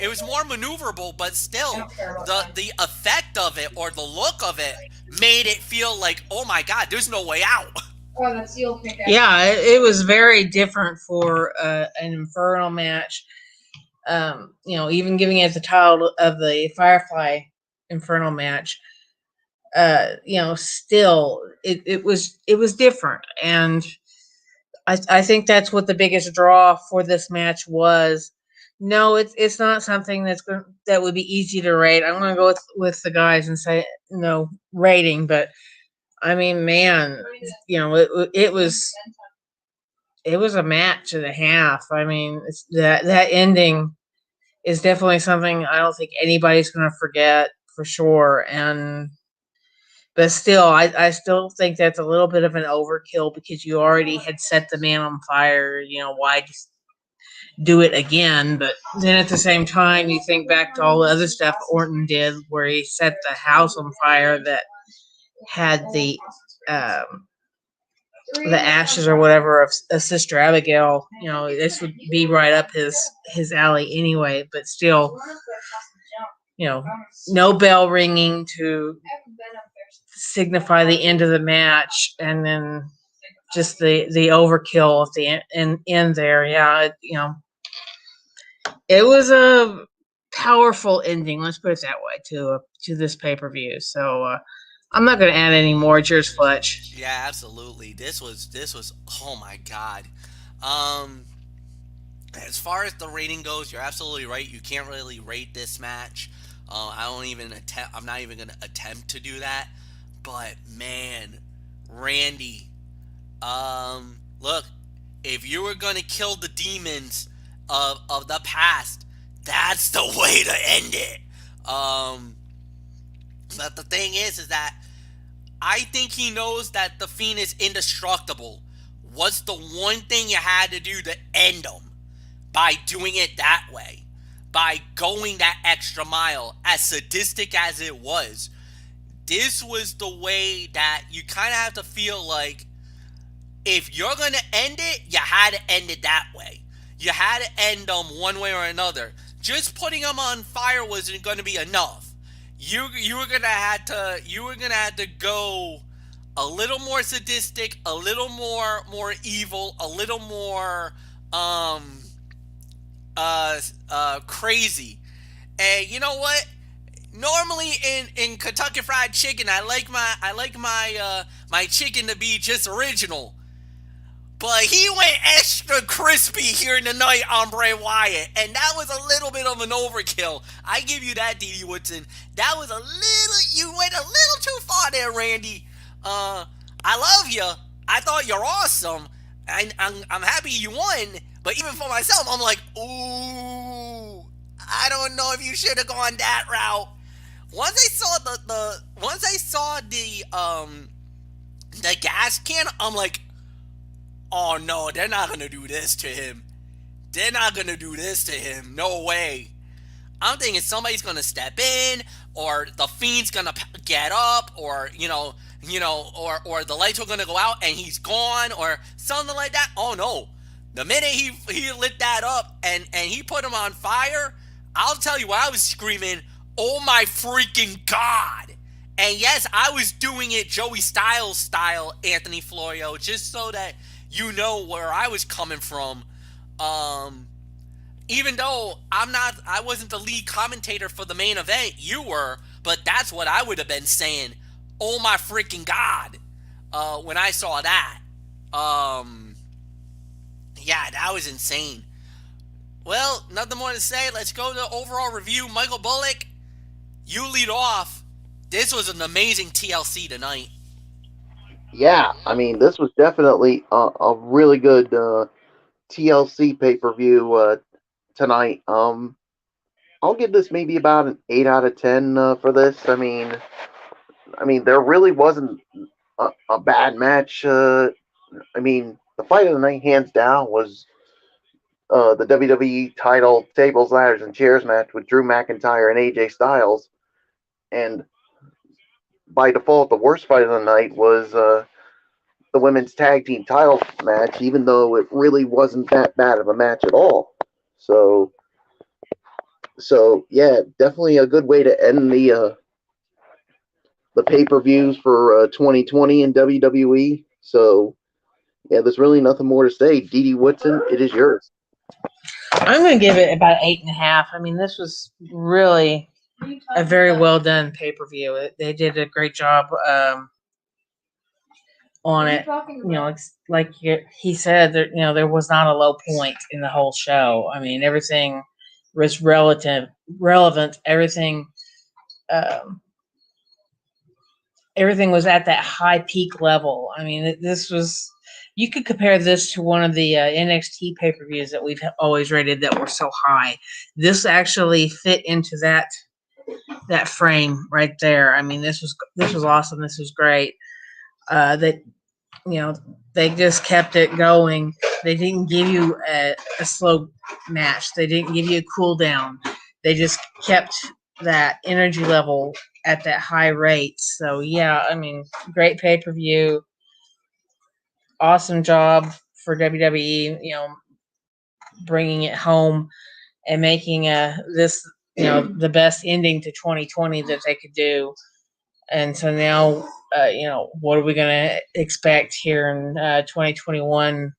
was more maneuverable, but still the effect of it, or the look of it, made it feel like, oh my god, there's no way out. Yeah, it was very different for an Inferno match. Even giving it the title of the Firefly Inferno match, still it was different, and I think that's what the biggest draw for this match was. No, it's not something that would be easy to rate. I'm going to go with the guys and say rating, but I mean, man, it was a match and a half. I mean, that ending is definitely something I don't think anybody's going to forget for sure. But still, I still think that's a little bit of an overkill, because you already had set the man on fire. Why just do it again? But then at the same time, you think back to all the other stuff Orton did, where he set the house on fire that had the ashes or whatever of Sister Abigail. This would be right up his alley anyway. But still, no bell ringing to signify the end of the match, and then just the overkill at the end there. Yeah, it was a powerful ending, let's put it that way, to this pay-per-view. So I'm not going to add any more. It's yours, Fletch. Yeah, absolutely. This was oh my god. As far as the rating goes, you're absolutely right. You can't really rate this match. I'm not even going to attempt to do that. But man, Randy, look, if you were gonna kill the demons of the past, that's the way to end it. But the thing is that I think he knows that the Fiend is indestructible. What's the one thing you had to do to end him? By doing it that way. by going that extra mile, as sadistic as it was. This was the way that you kind of have to feel like if you're going to end it, you had to end it that way. You had to end them one way or another. Just putting them on fire wasn't going to be enough. You were gonna have to go a little more sadistic, a little more evil, a little more crazy. And you know what? Normally in Kentucky Fried Chicken, I like my chicken to be just original. But he went extra crispy here tonight on Bray Wyatt, and that was a little bit of an overkill. I give you that, D.D. Woodson. That was you went a little too far there, Randy. I love you. I thought you're awesome. I'm happy you won, but even for myself, I'm like, ooh, I don't know if you should have gone that route. Once I saw the gas can, I'm like, oh no, they're not gonna do this to him. They're not gonna do this to him. No way. I'm thinking somebody's gonna step in, or the Fiend's gonna get up, or or the lights are gonna go out and he's gone, or something like that. Oh no. The minute he lit that up and he put him on fire, I'll tell you what, I was screaming, oh my freaking God. And yes, I was doing it Joey Styles style, Anthony Florio, just so that you know where I was coming from. Even though I wasn't the lead commentator for the main event, you were, but that's what I would have been saying. Oh my freaking God. When I saw that. Yeah, that was insane. Well, nothing more to say. Let's go to overall review. Michael Bullock, you lead off. This was an amazing TLC tonight. Yeah, I mean, this was definitely a really good TLC pay-per-view tonight. I'll give this maybe about an 8 out of 10 for this. I mean, there really wasn't a bad match. I mean, the fight of the night, hands down, was the WWE title tables, ladders, and chairs match with Drew McIntyre and AJ Styles. And by default, the worst fight of the night was the women's tag team title match, even though it really wasn't that bad of a match at all. So yeah, definitely a good way to end the pay-per-views for 2020 in WWE. So yeah, there's really nothing more to say. D.D. Woodson, it is yours. I'm going to give it about 8.5. I mean, this was really a very well done pay-per-view. They did a great job on it. Like he said, there was not a low point in the whole show. I mean, everything was relevant. Everything was at that high peak level. I mean, you could compare this to one of the NXT pay-per-views that we've always rated that were so high. This actually fit into that frame right there. I mean, this was awesome. This was great. They just kept it going. They didn't give you a slow match. They didn't give you a cool down. They just kept that energy level at that high rate. So yeah, I mean, great pay-per-view. Awesome job for WWE, bringing it home and making this, the best ending to 2020 that they could do. And so now, what are we going to expect here in 2021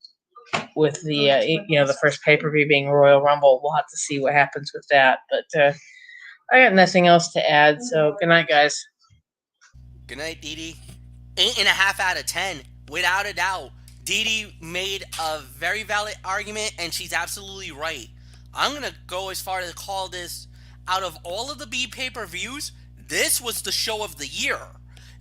with the, the first pay-per-view being Royal Rumble? We'll have to see what happens with that. But I got nothing else to add. So good night, guys. Good night, Dee. 8.5 out of 10, without a doubt. Dee made a very valid argument, and she's absolutely right. I'm going to go as far as to call this, out of all of the B pay-per-views, this was the show of the year.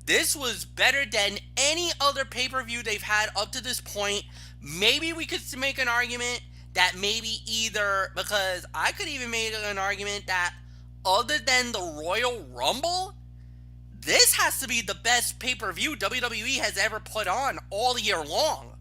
This was better than any other pay-per-view they've had up to this point. Maybe we could make an argument that maybe either, because I could even make an argument that other than the Royal Rumble, this has to be the best pay-per-view WWE has ever put on all year long.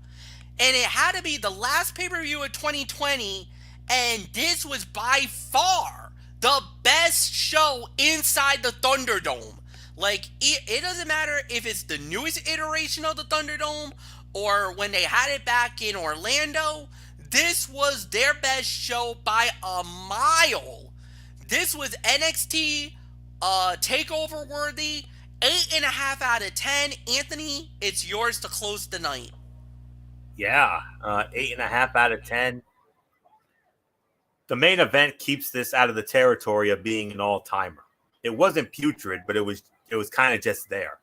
And it had to be the last pay-per-view of 2020 And this was by far the best show inside the Thunderdome. Like, it doesn't matter if it's the newest iteration of the Thunderdome or when they had it back in Orlando. This was their best show by a mile. This was NXT takeover worthy. 8.5 out of 10. Anthony, it's yours to close the night. Yeah, 8.5 out of 10. The main event keeps this out of the territory of being an all-timer. It wasn't putrid, but it was kind of just there.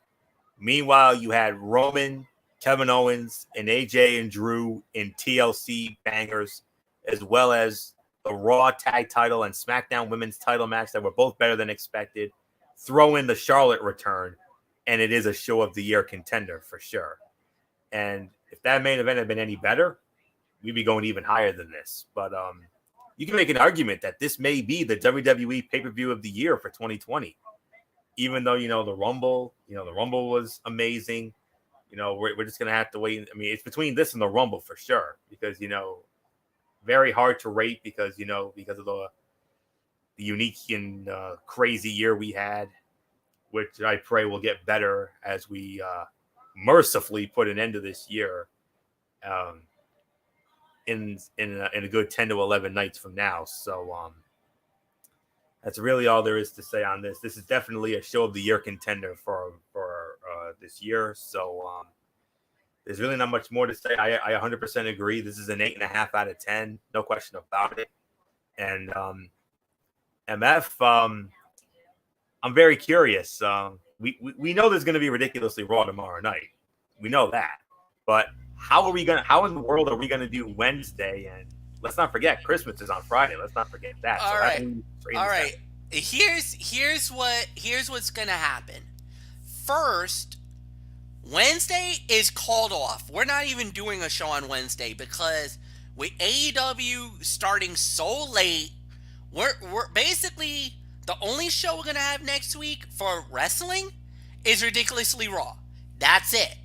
Meanwhile, you had Roman, Kevin Owens, and AJ and Drew in TLC bangers, as well as the Raw tag title and SmackDown women's title match that were both better than expected. Throw in the Charlotte return, and it is a show of the year contender for sure. And if that main event had been any better, we'd be going even higher than this. But you can make an argument that this may be the WWE pay-per-view of the year for 2020. Even though, the Rumble was amazing. We're just going to have to wait. I mean, it's between this and the Rumble for sure. Because, very hard to rate because of the unique and crazy year we had, which I pray will get better as we mercifully put an end to this year in a good 10 to 11 nights from now. So that's really all there is to say on this. This is definitely a show of the year contender for this year. So there's really not much more to say. I 100% agree. This is an 8.5 out of 10, no question about it. And MF, I'm very curious. We know there's going to be ridiculously Raw tomorrow night. We know that, but how in the world are we going to do Wednesday? And let's not forget Christmas is on Friday. Let's not forget that. All right. Here's what's going to happen. First, Wednesday is called off. We're not even doing a show on Wednesday because with AEW starting so late, we're basically the only show we're going to have next week for wrestling is Ridiculously Raw. That's it.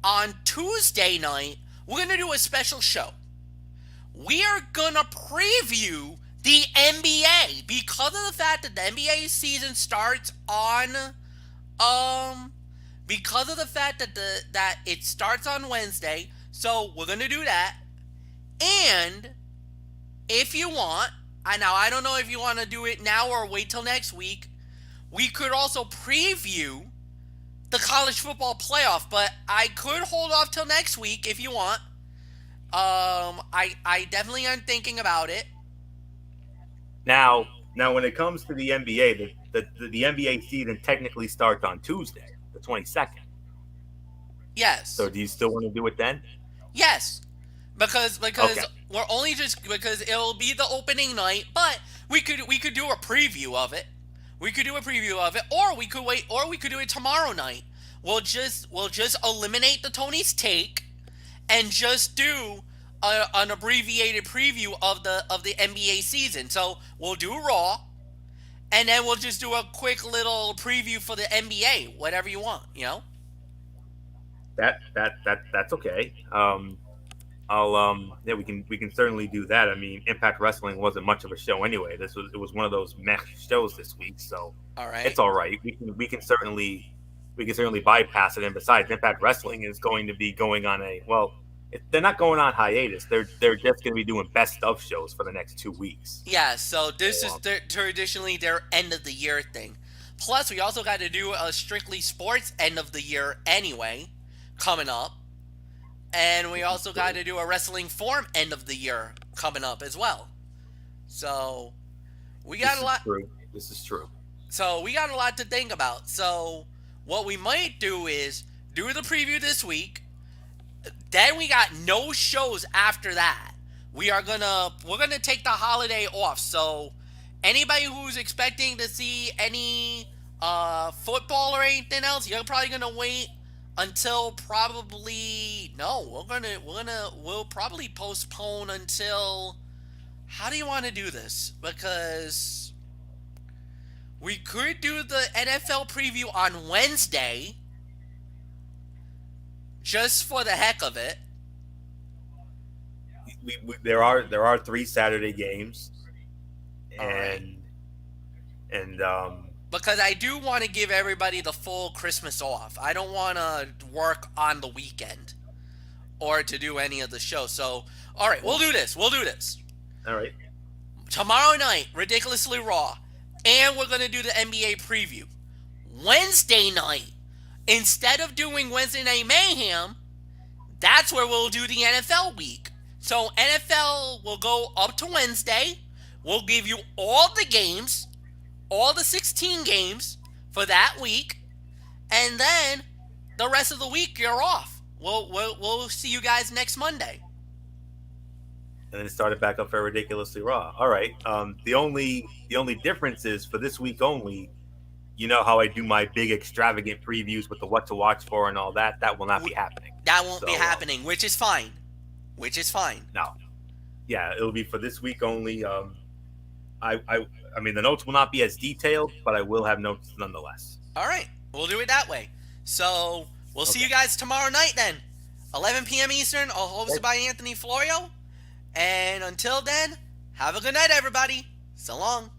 On Tuesday night, we're going to do a special show. We are going to preview the NBA because of the fact that the NBA season starts on because of the fact that it starts on Wednesday. So we're going to do that. And if you want, I don't know if you want to do it now or wait till next week, we could also preview the college football playoff, but I could hold off till next week if you want. I definitely am thinking about it. Now when it comes to the NBA, the NBA season technically starts on Tuesday, the 22nd. Yes. So do you still want to do it then? Yes. Because Okay. we're only just because it'll be the opening night, but we could do a preview of it. We could do a preview of it, or we could wait, or we could do it tomorrow night. We'll just eliminate the Tony's Take and just do an abbreviated preview of the NBA season. So we'll do Raw, and then we'll just do a quick little preview for the NBA, whatever you want, That's okay. We can certainly do that. I mean, Impact Wrestling wasn't much of a show anyway. It was one of those meh shows this week, so all right. It's all right. We can certainly bypass it. And besides, Impact Wrestling is going to be going on they're not going on hiatus. They're just going to be doing best of shows for the next 2 weeks. Yeah, so this is traditionally their end of the year thing. Plus, we also got to do a Strictly Sports end of the year anyway, coming up. And we also got to do a Wrestling Forum end of the year coming up as well. So, we got a lot. This is true. So, we got a lot to think about. So, what we might do is do the preview this week. Then we got no shows after that. We're gonna take the holiday off. So, anybody who's expecting to see any football or anything else, you're probably gonna wait until we'll probably postpone until, how do you want to do this? Because we could do the NFL preview on Wednesday just for the heck of it. there are 3 Saturday games, All right. and Because I do want to give everybody the full Christmas off. I don't want to work on the weekend or to do any of the show. So, all right, we'll do this. all right. Tomorrow night, Ridiculously Raw, and we're going to do the NBA preview. Wednesday night, instead of doing Wednesday Night Mayhem, that's where we'll do the NFL week. So NFL will go up to Wednesday. We'll give you all the games, all the 16 games for that week, and then the rest of the week you're off. We'll see you guys next Monday. And then it started back up for Ridiculously Raw. All right. The only difference is for this week only. You know how I do my big extravagant previews with the what to watch for and all that. That will not be happening. That won't be happening, which is fine. No. Yeah, it'll be for this week only. I mean, the notes will not be as detailed, but I will have notes nonetheless. All right, we'll do it that way. So we'll see you guys tomorrow night then, 11 p.m. Eastern, all hosted by Anthony Florio. And until then, have a good night, everybody. So long.